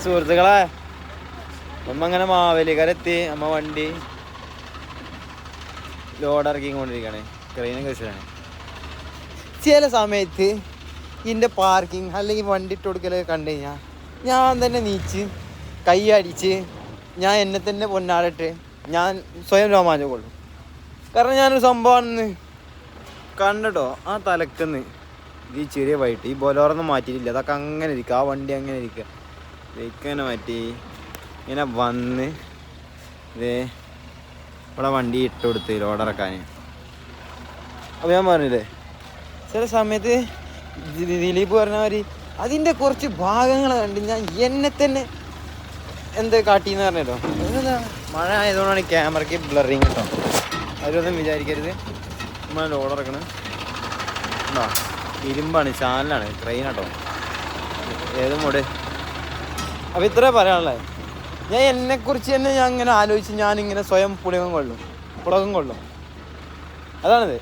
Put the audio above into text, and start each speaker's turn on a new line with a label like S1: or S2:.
S1: സുഹൃത്തുക്കളെ അമ്മ അങ്ങനെ മാവേലിക്കരെത്തി. അമ്മ വണ്ടി ലോഡ് ഇറക്കിക്കൊണ്ടിരിക്കുകയാണ്. ക്രെയിനും കഴിച്ചാണ്. ചില സമയത്ത് ഇതിൻ്റെ പാർക്കിങ് അല്ലെങ്കിൽ വണ്ടി ഇട്ട് കൊടുക്കലൊക്കെ കണ്ടു കഴിഞ്ഞാൽ ഞാൻ തന്നെ നീച്ച് കൈ അടിച്ച് ഞാൻ എന്നെ തന്നെ പൊന്നാടിട്ട് ഞാൻ സ്വയം രോമാഞ്ചം കൊള്ളും. കാരണം ഞാനൊരു സംഭവമാണെന്ന് കണ്ടോ ആ തലക്കുന്ന് ഈ ചെറിയ വൈകിട്ട് ഈ ബൊലോറൊന്നും മാറ്റിയിട്ടില്ല. അതൊക്കെ അങ്ങനെ ഇരിക്കുക. ആ വണ്ടി അങ്ങനെ ഇരിക്കുക. ഇങ്ങനെ മാറ്റി ഇങ്ങനെ വന്ന് ഇതേ ഇവിടെ വണ്ടി ഇട്ട് കൊടുത്ത് ലോഡിറക്കാൻ. അപ്പോൾ ഞാൻ പറഞ്ഞില്ലേ ചില സമയത്ത് ദിലീപ് പറഞ്ഞ മാതിരി അതിൻ്റെ കുറച്ച് ഭാഗങ്ങൾ കണ്ട് ഞാൻ എന്നെ തന്നെ എന്ത് കാട്ടിയെന്ന് പറഞ്ഞല്ലോ. എന്താ മഴ ആയതുകൊണ്ടാണ് ഈ ക്യാമറയ്ക്ക് ബ്ലറിങ് കേട്ടോ. അവരൊന്നും വിചാരിക്കരുത്. നമ്മൾ ലോഡിറക്കണം ഉണ്ടോ. ഇരുമ്പാണ്, ചാനലാണ്, ക്രെയിൻ കേട്ടോ. ഏത് മോഡ്. അപ്പോൾ ഇത്രേ പറയാനുള്ളത്. ഞാൻ എന്നെക്കുറിച്ച് തന്നെ ഞാൻ ഇങ്ങനെ ആലോചിച്ച് ഞാനിങ്ങനെ സ്വയം പുളകം കൊള്ളും. അതാണിത്.